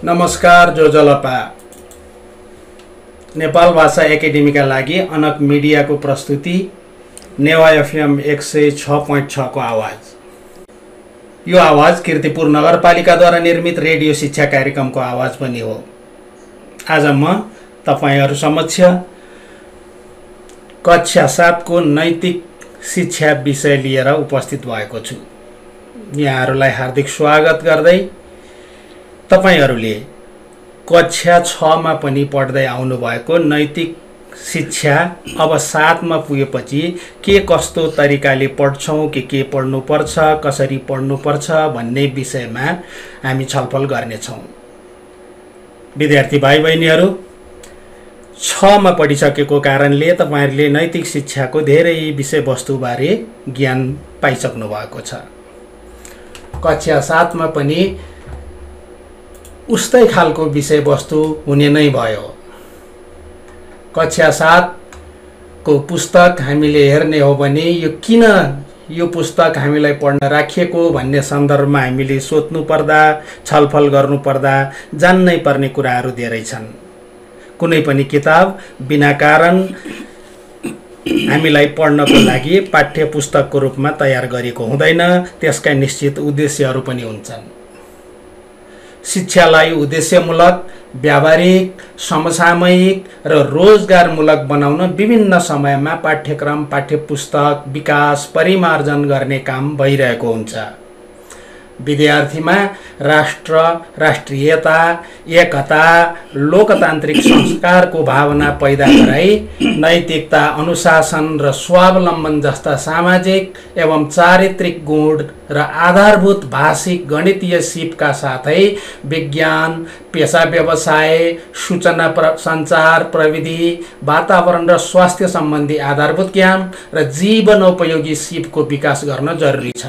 नमस्कार जोजलपा नेपाल भाषा एकेडेमीका लागि अनक मिडियाको प्रस्तुति नेवा एफएम 106.6 को आवाज। यो आवाज कीर्तिपुर नगरपालिकाद्वारा निर्मित रेडियो शिक्षा कार्यक्रमको आवाज पनि हो। आज म तपाईहरु समक्ष कक्षा 7 को नैतिक शिक्षा विषय लिएर उपस्थित भएको छु। यहाँहरुलाई हार्दिक स्वागत गर्दै तपाईहरुले कक्षा 6 मा पनि पढ्दै आउनु भएको नैतिक शिक्षा अब 7 मा पुगेपछि के कस्तो तरिकाले पढ्छौं के पढ्नु पर्छ कसरी पढ्नु पर्छ भन्ने विषयमा हामी छलफल गर्ने छौं। विद्यार्थी भाइ बहिनीहरु 6 मा पढिसकेको कारणले तपाईहरुले नैतिक शिक्षाको धेरै विषयवस्तु बारे ज्ञान पाइसक्नु भएको छ। कक्षा 7 मा पनि उस्तै खालको विषयवस्तु हुने नै भयो। कक्षा 7 को पुस्तक हामीले हेर्ने हो भने यो किन यो पुस्तक हामीलाई पढ्न राखिएको भन्ने सन्दर्भमा हामीले सोच्नु पर्दा छलफल गर्नु पर्दा जान्नै पर्ने कुराहरू धेरै छन्। कुनै पनि किताब बिना कारण हामीलाई पढ्नको लागि पाठ्य पुस्तकको रूपमा तयार गरिएको हुँदैन। त्यसका निश्चित उद्देश्यहरू पनि हुन्छन्। शिक्षालाई उद्देश्यमूलक, व्यावहारिक, समसामयिक र रोजगारमूलक बनाउन विभिन्न समयमा पाठ्यक्रम, पाठ्यपुस्तक विकास, परिमार्जन गर्ने काम भइरहेको हुन्छ। विद्यार्थीमा राष्ट्र, राष्ट्रियता, एकता, लोकतान्त्रिक संस्कारको भावना पैदा गराई नैतिकता, अनुशासन र स्वावलम्बन जस्ता सामाजिक एवं चारित्रिक गुण र आधारभूत भाषिक गणितीय सिपका साथै विज्ञान, पेशा व्यवसाय, सूचना सञ्चार प्रविधि, वातावरण र स्वास्थ्य सम्बन्धी आधारभूत ज्ञान र जीवनोपयोगी सिपको विकास गर्न जरुरी छ।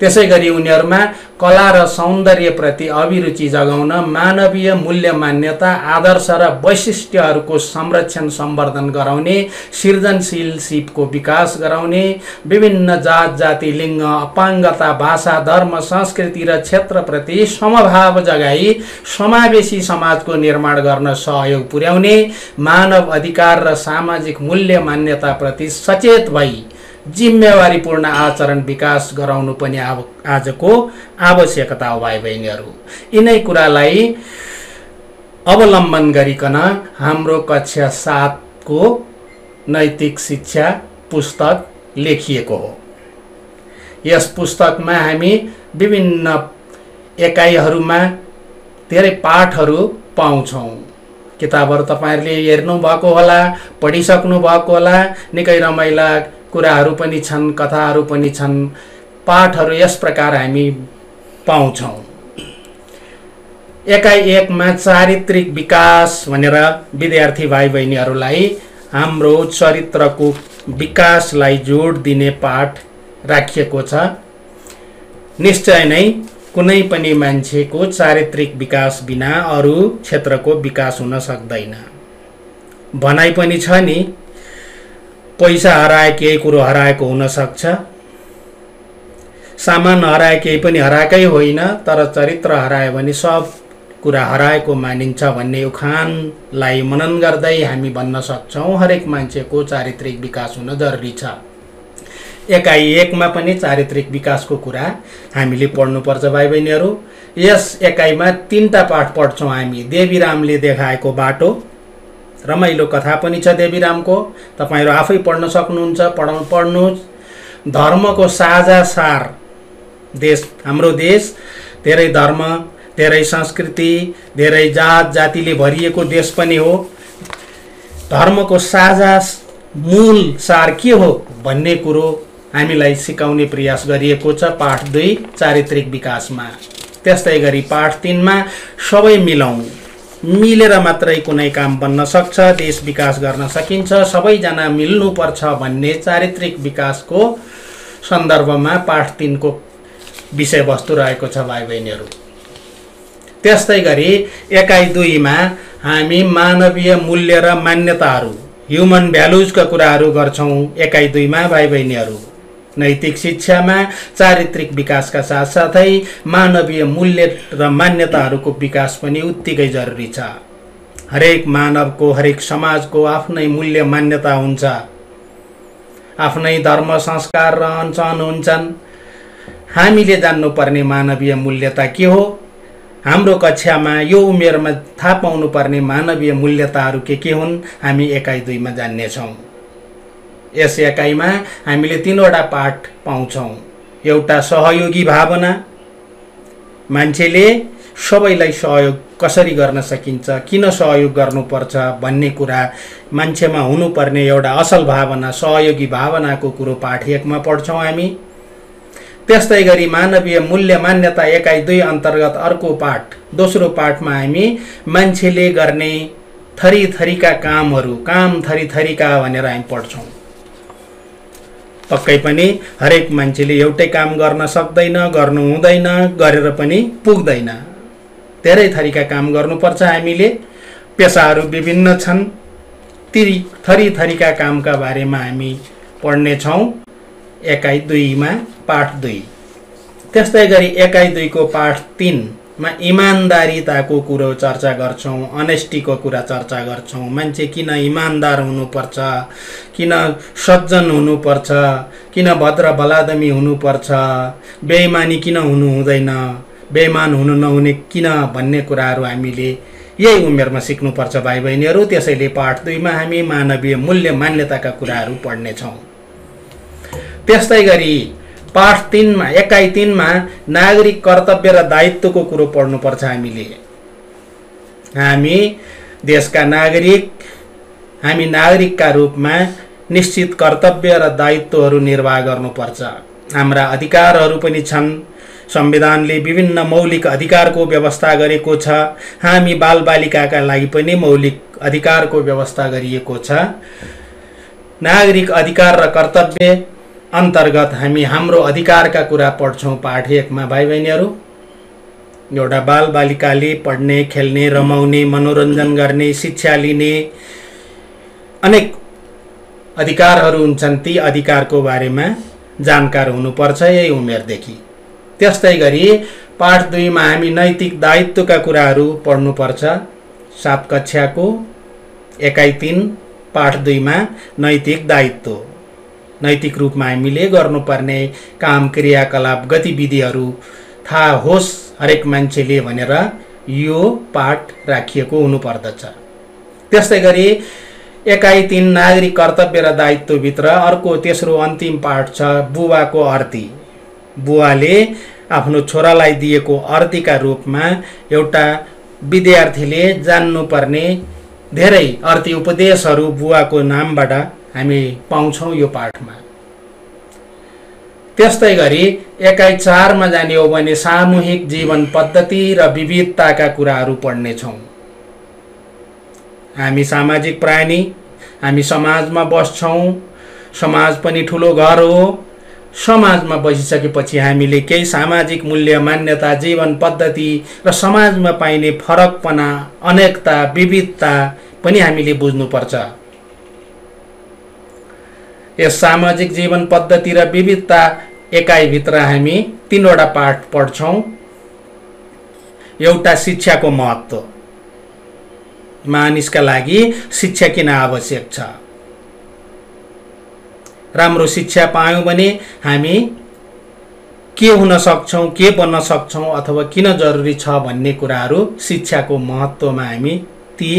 त्यसैगरी उनीहरुमा कला र सौन्दर्य प्रति अभिरुचि जगाउन मानवीय मूल्य मान्यता, आदर्श र वैशिष्ट्यहरूको संरक्षण सम्वर्धन गराउने, सृजनशील सिपको विकास गराउने, विभिन्न जात जाति, लिङ्ग, अपाङ्गता, भाषा, धर्म, संस्कृति र क्षेत्र प्रति समभाव जगाई समावेशी समाजको निर्माण गर्न सहयोग पुर्याउने, मानव अधिकार र सामाजिक मूल्य मान्यता प्रति सचेत भई जिम्मेवारीपूर्ण आचरण विकास गराउनु पनि आजको आवश्यकता हो। भाइ बहिनीहरु, यिनै कुरालाई अवलम्बन गरिकन हाम्रो कक्षा 7 को नैतिक शिक्षा पुस्तक लेखिएको हो। यस पुस्तकमा हामी विभिन्न एकाइहरुमा धेरै पाठहरू पाउँछौं। किताबहरू तपाईहरुले हेर्नु भएको होला, पढिसक्नु भएको होला। निकै रमाइला कुराहरू पनि छन्, कथाहरू पनि छन्। पाठहरू यस प्रकार हामी पाउँछौं। एकाइ 1 मा चारित्रिक विकास भनेर विद्यार्थी भाइ बहिनीहरूलाई हाम्रो चरित्रको विकासलाई जोड दिने पाठ राखिएको छ। निश्चय नै कुनै पनि मान्छेको चारित्रिक विकास बिना अरू क्षेत्रको विकास हुन सक्दैन। भनाइ पनि छ नि, पैसा हराए केही कुरो हराएको हुन सक्छ, सामान हराए केही पनि हराएकै होइन, तर चरित्र हरायो भने सब कुरा हराएको मानिन्छ भन्ने उखानलाई मनन गर्दै हामी भन्न सक्छौं हरेक मान्छेको चारित्रिक विकास हुन जरुरी छ। एकाइ 1 मा पनि चारित्रिक विकासको कुरा हामीले पढ्नुपर्छ। भाइ बहिनीहरु, यस एकाइमा 3टा पाठ पढ्छौं हामी। देवीरामले देखाएको बाटो, रमाइलो कथा पनि छ देवीरामको, तपाईहरु आफै पढ्न सक्नुहुन्छ, पढ्नुस्। धर्मको साझा सार, देश हाम्रो देश धेरै धर्म, धेरै संस्कृति, धेरै जात जातिले भरिएको देश पनि हो। धर्मको साझा मूल सार के हो भन्ने कुरो हामीलाई सिकाउने प्रयास गरिएको छ पाठ 2 चारित्रिक विकासमा। त्यस्तै गरी पाठ 3 मा सबै मिलेर मात्रै कुनै काम बन्न सक्छ, देश विकास गर्न सकिन्छ, सबैजना मिल्नुपर्छ भन्ने चारित्रिक विकासको सन्दर्भमा पाठ 3 को विषयवस्तु रहेको छ। भाइ बहिनीहरु, त्यस्तै गरी एकाइ 2 मा हामी मानवीय मूल्य र मान्यताहरू, ह्युमन भ्यालुजका कुराहरू गर्छौं। एकाइ 2 मा भाइ बहिनीहरु नैतिक शिक्षामा चारित्रिक विकासका साथसाथै मानवीय मूल्य र मान्यताहरूको विकास पनि उत्तिकै जरुरी छ। हरेक मानवको, हरेक समाजको आफ्नै मूल्य मान्यता हुन्छ, आफ्नै धर्म संस्कार रहनसहन हुन्छन्। हामीले जान्नुपर्ने मानवीय मूल्यता के हो? हाम्रो कक्षामा यो उमेरमा थाहा पाउनुपर्ने मानवीय मूल्यताहरू के हुन् हामी एकाइ 2 मा जान्नेछौँ। यस एकाइमा हामीले 3वटा पाठ पाउँछौँ। एउटा सहयोगी भावना, मान्छेले सबैलाई सहयोग कसरी गर्न सकिन्छ, किन सहयोग गर्नुपर्छ भन्ने कुरा मान्छेमा हुनुपर्ने एउटा असल भावना, सहयोगी भावनाको कुरो पाठ 1 मा पढ्छौँ हामी। त्यस्तै गरी मानवीय मूल्य मान्यता एकाइ 2 अन्तर्गत अर्को पाठ, दोस्रो पाठमा हामी मान्छेले गर्ने थरीथरीका कामहरू, काम थरीथरीका भनेर हामी पढ्छौँ। पक्कै पनि हरेक मान्छेले एउटै काम गर्न सक्दैन, गर्नु हुँदैन, गरेर पनि पुग्दैन। धेरै थरीका काम गर्नुपर्छ हामीले। पेसाहरू विभिन्न छन्, ती थरीथरीका कामका बारेमा हामी पढ्नेछौँ एकाइ 2 मा पाठ 2। त्यस्तै गरी एकाइ 2 को पाठ 3 मा इमानदारीताको कुरो चर्चा गर्छौँ, अनेस्टीको कुरा चर्चा गर्छौँ। मान्छे किन इमानदार हुनुपर्छ, किन सज्जन हुनुपर्छ, किन भद्र भलादमी हुनुपर्छ, बेइमानी किन हुनु हुँदैन, बेइमान हुनु नहुने किन भन्ने कुराहरू हामीले यही उमेरमा सिक्नुपर्छ भाइ बहिनीहरू। त्यसैले पाठ 2 मा हामी मानवीय मूल्य मान्यताका कुराहरू पढ्नेछौँ। त्यस्तै गरी पाठ 3 मा एकाइ 3 मा नागरिक कर्तव्य र दायित्वको कुरो पढ्नुपर्छ हामीले। हामी देशका नागरिक, हामी नागरिकका रूपमा निश्चित कर्तव्य र दायित्वहरू निर्वाह गर्नुपर्छ। हाम्रा अधिकारहरू पनि छन्। संविधानले विभिन्न मौलिक अधिकारको व्यवस्था गरेको छ। हामी बालबालिकाका लागि पनि मौलिक अधिकारको व्यवस्था गरिएको छ। नागरिक अधिकार र कर्तव्य अन्तर्गत हामी हाम्रो अधिकारका कुरा पढ्छौँ पाठ 1 मा भाइ बहिनीहरू। एउटा बालबालिकाले पढ्ने, खेल्ने, रमाउने, मनोरञ्जन गर्ने, शिक्षा लिने अनेक अधिकारहरू हुन्छन्। ती अधिकारको बारेमा जानकार हुनुपर्छ यही उमेरदेखि। त्यस्तै गरी पाठ 2 मा हामी नैतिक दायित्वका कुराहरू पढ्नुपर्छ। 7 कक्षाको एकाइ 3 पाठ 2 मा नैतिक दायित्व, नैतिक रूपमा हामीले गर्नुपर्ने काम, क्रियाकलाप, गतिविधिहरू थाहा होस् हरेक मान्छेले भनेर यो पाठ राखिएको हुनुपर्दछ। त्यस्तै गरी एकाइ 3 नागरिक कर्तव्य र दायित्वभित्र अर्को तेस्रो अन्तिम पाठ छ बुबाको अर्ती। बुवाले आफ्नो छोरालाई दिएको अर्तीका रूपमा एउटा विद्यार्थीले जान्नुपर्ने धेरै अर्ती उपदेशहरू बुवाको नामबाट हामी पाउँछौँ यो पाठमा। त्यस्तै गरी एकाइ 4 मा जाने हो भने सामूहिक जीवन पद्धति र विविधताका कुराहरू पढ्नेछौँ। हामी सामाजिक प्राणी, हामी समाजमा बस्छौँ। समाज पनि ठुलो घर हो। समाजमा बसिसकेपछि हामीले केही सामाजिक मूल्य मान्यता, जीवन पद्धति र समाजमा पाइने फरकपना, अनेकता, विविधता पनि हामीले बुझ्नुपर्छ। यस सामाजिक जीवन पद्धति र विविधता एकाइ भित्र हामी 3वटा पाठ पढ्छौँ। एउटा शिक्षाको महत्त्व, मानिसका लागि शिक्षा किन आवश्यक छ, राम्रो शिक्षा पायौँ भने हामी के हुन सक्छौँ, के बन्न सक्छौँ अथवा किन जरुरी छ भन्ने कुराहरू शिक्षाको महत्त्वमा हामी ती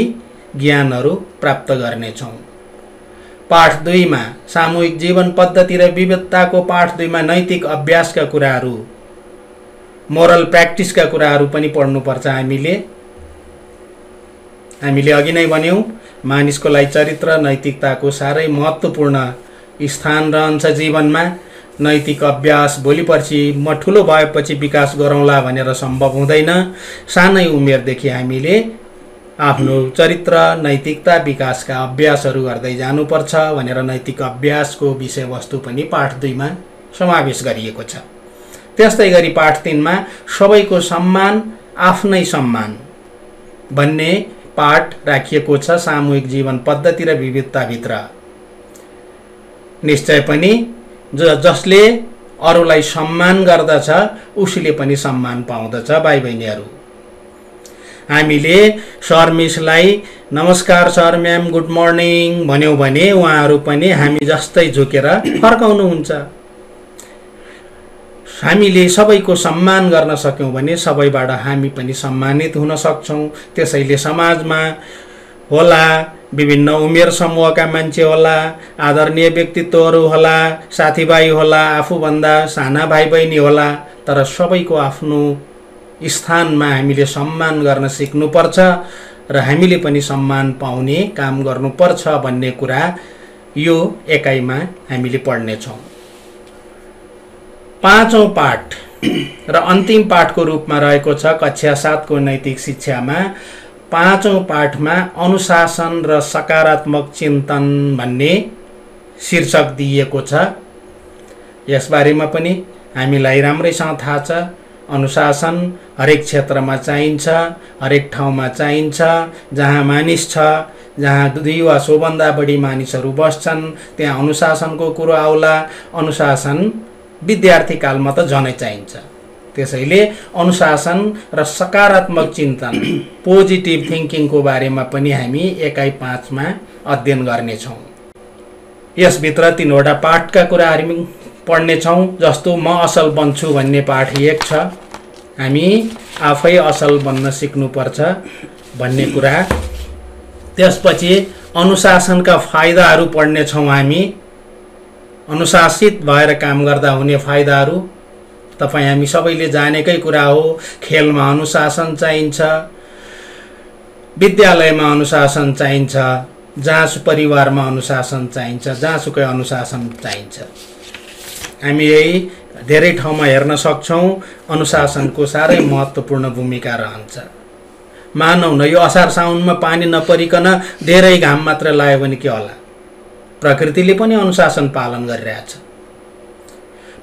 ज्ञानहरू प्राप्त गर्नेछौँ। पाठ 2 मा सामूहिक जीवन पद्धति र विविधताको पाठ 2 मा नैतिक अभ्यासका कुराहरू, मोरल प्र्याक्टिसका कुराहरू पनि पढ्नुपर्छ हामीले। हामीले अघि नै भन्यौँ मानिसको लागि चरित्र नैतिकताको साह्रै महत्त्वपूर्ण स्थान रहन्छ जीवनमा। नैतिक अभ्यास भोलिपर्सि म ठुलो भएपछि विकास गरौँला भनेर सम्भव हुँदैन। सानै उमेरदेखि हामीले आफ्नो चरित्र नैतिकता विकासका अभ्यासहरू गर्दै जानुपर्छ भनेर नैतिक अभ्यासको विषयवस्तु पनि पाठ 2 मा समावेश गरिएको छ। त्यस्तै गरी पाठ 3 मा सबैको सम्मान, आफ्नै सम्मान भन्ने पाठ राखिएको छ सामूहिक जीवन पद्धति र विविधताभित्र। निश्चय पनि जसले अरूलाई सम्मान गर्दछ उसले पनि सम्मान पाउँदछ। भाइ बहिनीहरू, हामीले सर मिसलाई नमस्कार सर म्याम गुड मर्निङ भन्यौँ भने उहाँहरू पनि हामी जस्तै झुकेर फर्काउनुहुन्छ। हामीले सबैको सम्मान गर्न सक्यौँ भने सबैबाट हामी पनि सम्मानित हुन सक्छौँ। त्यसैले समाजमा होला, विभिन्न उमेर समूहका मान्छे होला, आदरणीय व्यक्तित्वहरू होला, साथीभाइ होला, आफूभन्दा साना भाइ बहिनी होला, तर सबैको आफ्नो स्थानमा हामीले सम्मान गर्न सिक्नुपर्छ र हामीले पनि सम्मान पाउने काम गर्नुपर्छ भन्ने कुरा यो एकाइमा हामीले पढ्नेछौँ। पाँचौं पाठ र अन्तिम पाठको रूपमा रहेको छ कक्षा 7 को नैतिक शिक्षामा। पाँचौं पाठमा अनुशासन र सकारात्मक चिन्तन भन्ने शीर्षक दिएको छ। यसबारेमा पनि हामीलाई राम्रैसँग थाहा छ। अनुशासन हरेक क्षेत्रमा चाहिन्छ, हरेक ठाउँमा चाहिन्छ। जहाँ मानिस छ, जहाँ 2 वा सोभन्दा बढी मानिसहरू बस्छन्, त्यहाँ अनुशासनको कुरो आउला। अनुशासन विद्यार्थी कालमा त झनै चाहिन्छ। त्यसैले अनुशासन र सकारात्मक चिन्तन पोजिटिभ थिङ्किङको बारेमा पनि हामी एकाइ 5 मा अध्ययन गर्नेछौँ। यसभित्र 3 वटा पाठका कुराहरू पढ्नेछौँ। जस्तो म असल बन्छु भन्ने पाठ 1 छ, हामी आफै असल बन्न सिक्नुपर्छ भन्ने कुरा। त्यसपछि अनुशासनका फाइदाहरू पढ्नेछौँ हामी। अनुशासित भएर काम गर्दा हुने फाइदाहरू तपाईँ हामी सबैले जानेकै कुरा हो। खेलमा अनुशासन चाहिन्छ, विद्यालयमा अनुशासन चाहिन्छ, जहाँसुकै परिवारमा अनुशासन चाहिन्छ, जहाँसुकै अनुशासन चाहिन्छ। हामी यही धेरै ठाउँमा हेर्न सक्छौँ अनुशासनको साह्रै महत्त्वपूर्ण भूमिका रहन्छ। मानौ न यो असार साउनमा पानी नपरिकन धेरै घाम मात्र लाग्यो भने के होला? प्रकृतिले पनि अनुशासन पालन गरिरहेछ।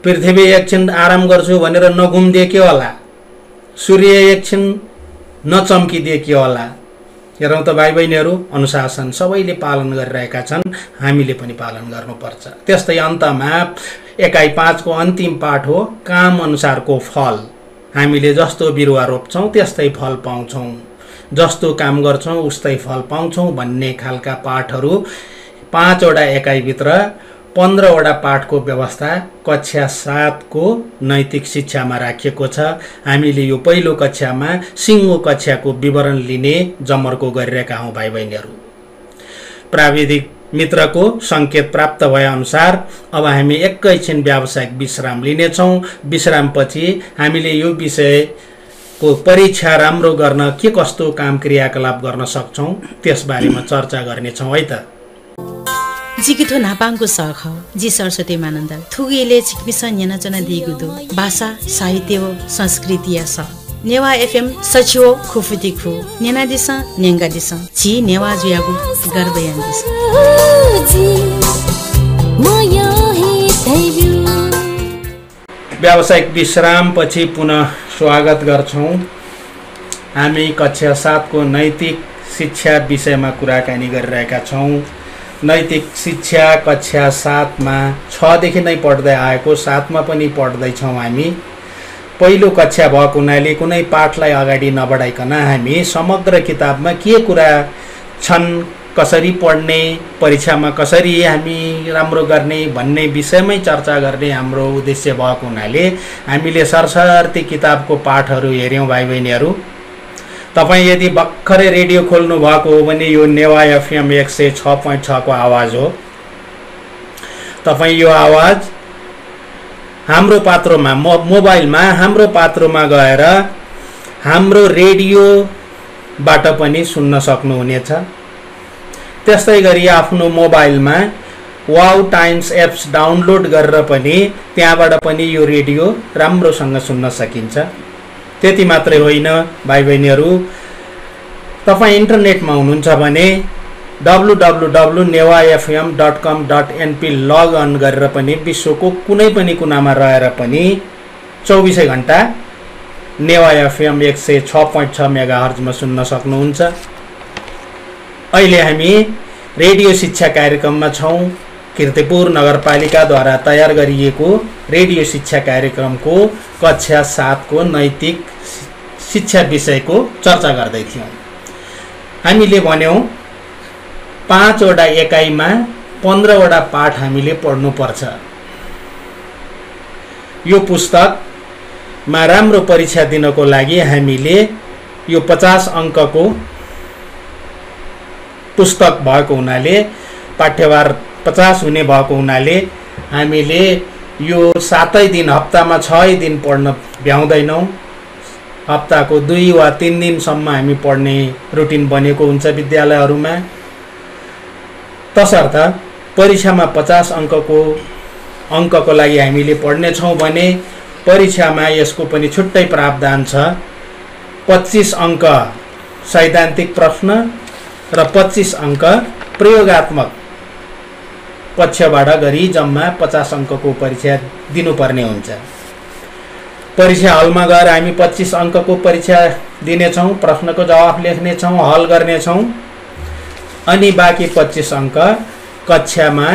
पृथ्वी एकछिन आराम गर्छु भनेर नघुम्दिए के होला? सूर्य एकछिन नचम्किदिए के होला? हेरौँ त भाइ बहिनीहरू, अनुशासन सबैले पालन गरिरहेका छन्, हामीले पनि पालन गर्नुपर्छ। त्यस्तै अन्तमा एकाइ 5 को अन्तिम पाठ हो काम अनुसारको फल। हामीले जस्तो बिरुवा रोप्छौँ त्यस्तै फल पाउँछौँ, जस्तो काम गर्छौँ उस्तै फल पाउँछौँ भन्ने खालका पाठहरू 5 वटा एकाइभित्र 15 वटा पाठको व्यवस्था कक्षा 7 को नैतिक शिक्षामा राखिएको छ। हामीले यो पहिलो कक्षामा सिङ्गो कक्षाको विवरण लिने जमर्को गरिरहेका हौँ भाइ बहिनीहरू। प्राविधिक मित्रको सङ्केत प्राप्त भए अनुसार अब हामी एकैछिन व्यावसायिक विश्राम लिनेछौँ। विश्रामपछि हामीले यो विषयको परीक्षा राम्रो गर्न के कस्तो काम क्रियाकलाप गर्न सक्छौँ त्यसबारेमा चर्चा गर्नेछौँ है त। जिगिथो नापाङको सख जी सरस्वती मानन्दा थुगेले छिकमिसन यनाचना दिगुदो भाषा साहित्य व संस्कृति स नेवा एफएम सचिव खुफुती खु नेना दिस नेंगा दिस छि नेवा जुयागु गर्बयान दिस। व्यावसायिक विश्राम पछि पुनः स्वागत गर्छौं। हामी कक्षा 7 को नैतिक शिक्षा विषयमा कुराकानी गरिरहेका छौं। नैतिक शिक्षा कक्षा 7 मा 6 देखि नै पढ्दै आएको, 7 मा पनि पढ्दै छौं हामी। पहिलो कक्षा भएको हुनाले कुनै पाठलाई अगाडि नबढाइकन हामी समग्र किताबमा के कुरा छन्, कसरी पढ्ने, परीक्षामा कसरी हामी राम्रो गर्ने भन्ने विषयमै चर्चा गर्ने हाम्रो उद्देश्य भएको हुनाले हामीले सरसर्ती किताबको पाठहरू हेर्यौं भाइ बहिनीहरू। तपाईं यदि भर्खरै रेडियो खोल्नु भएको हो भने यो नेवा एफएम 106.6 को आवाज हो। तपाईं यो आवाज हाम्रो पात्रोमा मोबाइलमा हाम्रो पात्रोमा गएर हाम्रो रेडियोबाट पनि सुन्न सक्नुहुनेछ। त्यस्तै गरी आफ्नो मोबाइलमा वाउ टाइम्स एप्स डाउनलोड गरेर पनि त्यहाँबाट पनि यो रेडियो राम्रोसँग सुन्न सकिन्छ। त्यति मात्रै होइन भाइ बहिनीहरू, तपाईँ इन्टरनेटमा हुनुहुन्छ भने www.newafm.com.np लगअन गरेर पनि विश्वको कुनै पनि कुनामा रहेर पनि 24 घण्टा नेवा एफएम 106.6 मेगाहर्जमा सुन्न सक्नुहुन्छ। अहिले हामी रेडियो शिक्षा कार्यक्रममा छौं। कीर्तिपुर नगरपालिकाद्वारा तयार गरिएको रेडियो शिक्षा कार्यक्रमको कक्षा 7 को नैतिक शिक्षा विषयको चर्चा गर्दै थियौँ। हामीले भन्यौँ 5 वटा एकाइमा 15 वटा पाठ हामीले पढ्नुपर्छ। यो पुस्तकमा राम्रो परीक्षा दिनको लागि हामीले यो 50 अङ्कको पुस्तक भएको हुनाले, पाठ्यभार 50 हुने भएको हुनाले हामीले यो 7 दिन, हप्तामा 6 दिन पढ्न भ्याउँदैनौँ। हप्ताको 2 वा 3 दिनसम्म हामी पढ्ने रुटिन बनेको हुन्छ विद्यालयहरूमा। तसर्थ परीक्षामा 50 अङ्कको लागि हामीले पढ्नेछौँ भने परीक्षामा यसको पनि छुट्टै प्रावधान छ। 25 अङ्क सैद्धान्तिक प्रश्न र 25 अङ्क प्रयोगात्मक पक्षबाट गरी जम्मा 50 अङ्कको परीक्षा दिनुपर्ने हुन्छ। परीक्षा हलमा गएर हामी 25 अङ्कको परीक्षा दिनेछौँ, प्रश्नको जवाफ लेख्नेछौँ, हल गर्नेछौँ। अनि बाँकी 25 अङ्क कक्षामा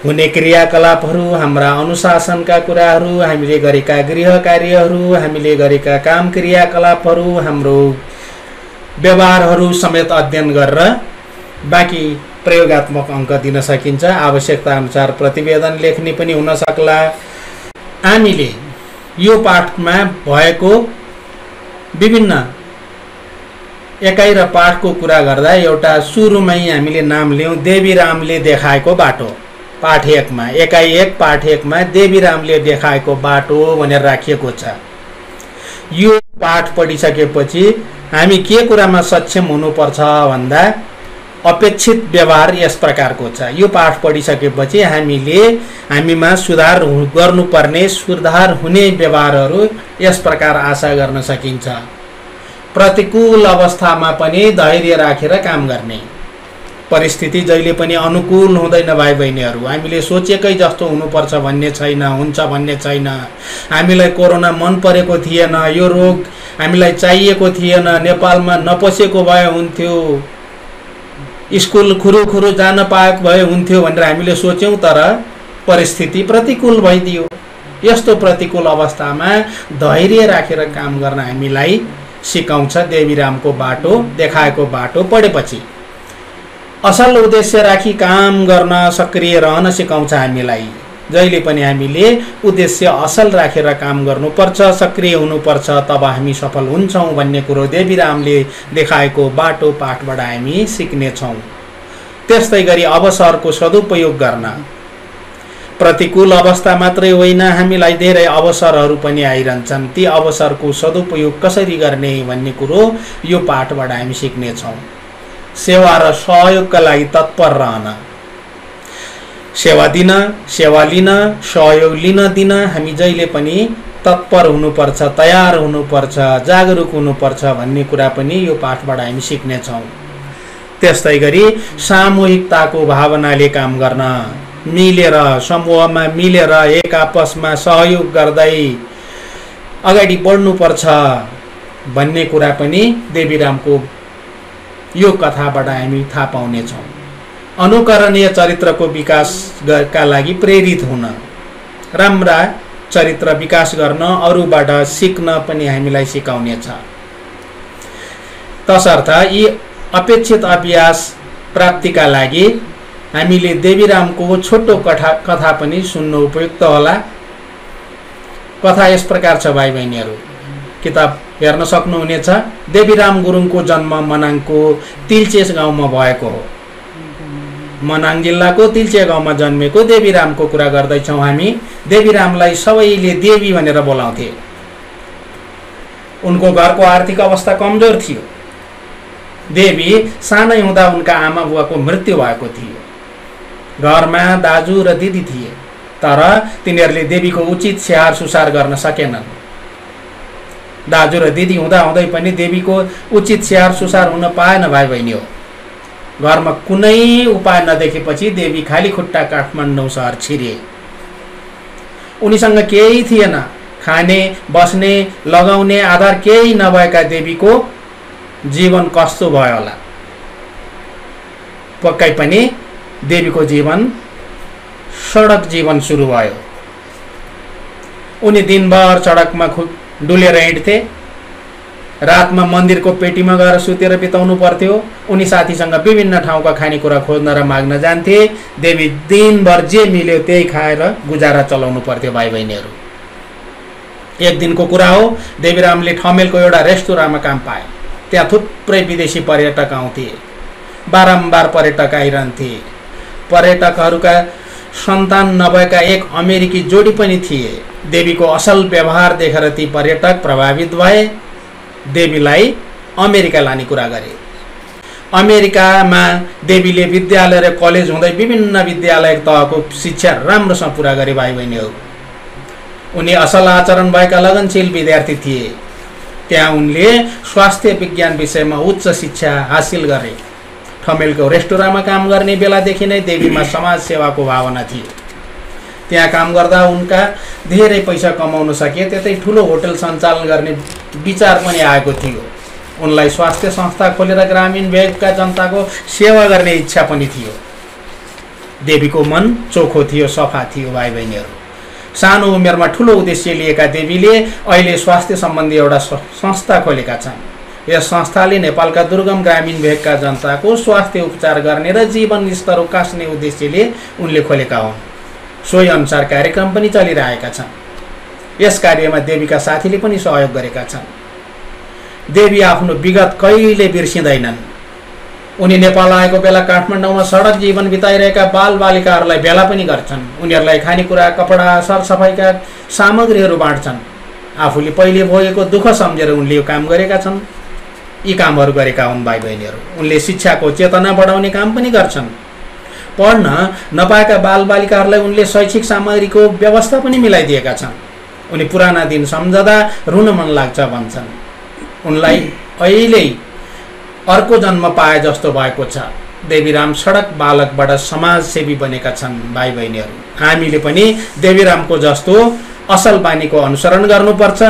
हुने क्रियाकलापहरू, हाम्रा अनुशासनका कुराहरू, हामीले गरेका गृह कार्यहरू, हामीले गरेका काम क्रियाकलापहरू, हाम्रो व्यवहारहरू समेत अध्ययन गरेर बाँकी प्रयोगात्मक अङ्क दिन सकिन्छ। आवश्यकता अनुसार प्रतिवेदन लेख्ने पनि हुन सक्ला। हामीले यो पाठमा भएको विभिन्न एकाइ र पाठको कुरा गर्दा एउटा सुरुमै हामीले नाम लियौँ देवीरामले देखाएको बाटो। पाठ 1 मा एकाइ 1 पाठ 1 मा देवीरामले देखाएको बाटो भनेर राखिएको छ। यो पाठ पढिसकेपछि हामी के कुरामा सक्षम हुनुपर्छ भन्दा अपेक्षित व्यवहार यस प्रकारको छ। यो पाठ पढिसकेपछि हामीमा सुधार गर्नुपर्ने, सुधार हुने व्यवहारहरू यस प्रकार आशा गर्न सकिन्छ। प्रतिकूल अवस्थामा पनि धैर्य राखेर काम गर्ने। परिस्थिति जहिले पनि अनुकूल हुँदैन भाइ बहिनीहरू। हामीले सोचेकै जस्तो हुनुपर्छ भन्ने छैन, हुन्छ भन्ने छैन। हामीलाई कोरोना मन परेको थिएन, यो रोग हामीलाई चाहिएको थिएन, नेपालमा नपसेको भए हुन्थ्यो, स्कुल खुरुखुरु जान पाएको भए हुन्थ्यो भनेर हामीले सोच्यौँ, तर परिस्थिति प्रतिकूल भइदियो। यस्तो प्रतिकूल अवस्थामा धैर्य राखेर काम गर्न हामीलाई सिकाउँछ देवीरामको बाटो, देखाएको बाटो पढेपछि। असल उद्देश्य राखी काम गर्न, सक्रिय रहन सिकाउँछ हामीलाई। जहिले पनि हामीले उद्देश्य असल राखेर काम गर्नुपर्छ, सक्रिय हुनुपर्छ, तब हामी सफल हुन्छौँ भन्ने कुरो देवीरामले देखाएको बाटो पाठबाट हामी सिक्नेछौँ। त्यस्तै गरी अवसरको सदुपयोग गर्न। प्रतिकूल अवस्था मात्रै होइन, हामीलाई धेरै अवसरहरू पनि आइरहन्छन्। ती अवसरको सदुपयोग कसरी गर्ने भन्ने कुरो यो पाठबाट हामी सिक्नेछौँ। सेवा र सहयोगका लागि तत्पर रहन। सेवा दिन, सेवा लिन, सहयोग दिन हामी जहिले पनि तत्पर हुनुपर्छ, तयार हुनुपर्छ, जागरुक हुनुपर्छ भन्ने कुरा पनि यो पाठबाट हामी सिक्नेछौँ। त्यस्तै गरी सामूहिकताको भावनाले काम गर्न, मिलेर, समूहमा मिलेर एक आपसमा सहयोग गर्दै अगाडि बढ्नुपर्छ भन्ने कुरा पनि देवीरामको यो कथाबाट हामी थाहा पाउनेछौँ। अनुकरणीय चरित्रको विकासका लागि प्रेरित हुन, राम्रा चरित्र विकास गर्न, अरूबाट सिक्न पनि हामीलाई सिकाउनेछ। तसर्थ यी अपेक्षित अभ्यास प्राप्तिका लागि हामीले देवीरामको छोटो कथा पनि सुन्नु उपयुक्त होला। कथा यस प्रकार छ भाइ बहिनीहरू, किताब हेर्न सक्नुहुनेछ। देवीराम गुरुङको जन्म मनाङको तिल्चे गाउँमा भएको हो। मनाङ जिल्लाको तिल्चे गाउँमा जन्मेको देवीरामको कुरा गर्दैछौँ हामी। देवीरामलाई सबैले देवी भनेर बोलाउँथे। उनको घरको आर्थिक अवस्था कमजोर थियो। देवी सानै हुँदा उनका आमा बुवाको मृत्यु भएको थियो। घरमा दाजु र दिदी थिए, तर तिनीहरूले देवीको उचित स्याहार सुसार गर्न सकेनन्। दाजु र दिदी हुँदा हुँदै पनि देवीको उचित स्याहार सुसार हुन पाएन भाइ बहिनी हो। घरमा कुनै उपाय नदेखेपछि देवी खाली खुट्टा काठमाडौँ सहर छिरे। उनीसँग केही थिएन, खाने, बस्ने, लगाउने आधार केही नभएका देवीको जीवन कस्तो भयो होला। पक्कै पनि देवीको जीवन सडक जीवन सुरु भयो। उनी दिनभर सडकमा डुलेर हिँड्थे, रातमा मन्दिरको पेटीमा गएर सुतेर बिताउनु पर्थ्यो। उनी साथीसँग विभिन्न ठाउँका खानेकुरा खोज्न र माग्न जान्थे। देवी दिनभर जे मिल्यो त्यही खाएर गुजारा चलाउनु पर्थ्यो भाइ बहिनीहरू। एक दिनको कुरा हो, देवीरामले ठमेलको एउटा रेस्टुराँमा काम पाए। त्यहाँ थुप्रै विदेशी पर्यटक आउँथे, बारम्बार पर्यटक आइरहन्थे। पर्यटकहरूका सन्तान नभएका एक अमेरिकी जोडी पनि थिए। देवीको असल व्यवहार देखेर ती पर्यटक प्रभावित भए। देवीलाई अमेरिका लाने कुरा गरे। अमेरिकामा देवीले विद्यालय र कलेज हुँदै विभिन्न विद्यालय तहको शिक्षा राम्रोसँग पुरा गरे भाइ बहिनीहरू। उनी असल आचरण भएका लगनशील विद्यार्थी थिए। त्यहाँ उनले स्वास्थ्य विज्ञान विषयमा उच्च शिक्षा हासिल गरे। ठमेलको रेस्टुराँमा काम गर्ने बेलादेखि नै देवीमा समाज सेवाको भावना थियो। त्यहाँ काम गर्दा उनका धेरै पैसा कमाउन सके, त्यतै ठुलो होटल सञ्चालन गर्ने विचार पनि आएको थियो। उनलाई स्वास्थ्य संस्था खोलेर ग्रामीण भेगका जनताको सेवा गर्ने इच्छा पनि थियो। देवीको मन चोखो थियो, सफा थियो भाइ बहिनीहरू। सानो उमेरमा ठुलो उद्देश्य लिएका देवीले अहिले स्वास्थ्य सम्बन्धी एउटा संस्था खोलेका छन्। यस संस्थाले नेपालका दुर्गम ग्रामीण भेगका जनताको स्वास्थ्य उपचार गर्ने र जीवन स्तर उकास्ने उद्देश्यले उनले खोलेका हुन्। सोही अनुसार कार्यक्रम पनि चलिरहेका छन्। यस कार्यमा देवीका साथीले पनि सहयोग गरेका छन्। देवी आफ्नो विगत कहिले बिर्सिँदैनन्। उनी नेपाल आएको बेला काठमाडौँमा सडक जीवन बिताइरहेका बालबालिकाहरूलाई भेला पनि गर्छन्। उनीहरूलाई खानेकुरा, कपडा, सरसफाइका सामग्रीहरू बाँड्छन्। आफूले पहिले भोगेको दुःख सम्झेर उनले यो काम गरेका छन्। यी कामहरू गरेका हुन् भाइ बहिनीहरू। उनले शिक्षाको चेतना बढाउने काम पनि गर्छन्। पढ्न नपाएका बालबालिकाहरूलाई उनले शैक्षिक सामग्रीको व्यवस्था पनि मिलाइदिएका छन्। उनी पुराना दिन सम्झदा रुन मन लाग्छ भन्छन्। उनलाई अहिले अर्को जन्म पाए जस्तो भएको छ। देवीराम सडक बालकबाट समाजसेवी बनेका छन् भाइ बहिनीहरू। हामीले पनि देवीरामको जस्तो असल बानीको अनुसरण गर्नुपर्छ।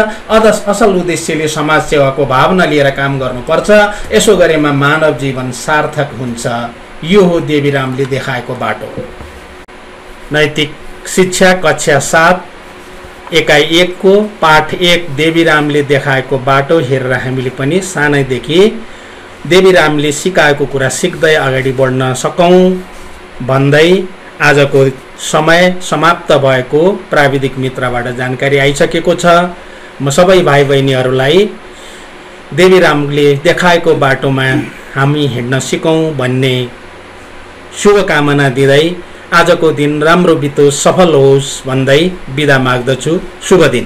असल उद्देश्यले समाज सेवाको भावना लिएर काम गर्नुपर्छ। यसो गरेमा मानव जीवन सार्थक हुन्छ। यो हो देवीरामले देखाएको बाटो। नैतिक शिक्षा कक्षा 7 एकाइ 1 को पाठ 1 देवीरामले देखाएको बाटो हेरेर हामीले पनि सानैदेखि देवीरामले सिकाएको कुरा सिक्दै अगाडि बढ्न सकौँ भन्दै आजको समय समाप्त भएको प्राविधिक मित्रबाट जानकारी आइसकेको छ। म सबै भाइ बहिनीहरूलाई देवीरामले देखाएको बाटोमा हामी हिँड्न सिकौँ भन्ने शुभकामना दिँदै आजको दिन राम्रो बितोस्, सफल होस् भन्दै बिदा माग्दछु। शुभ दिन।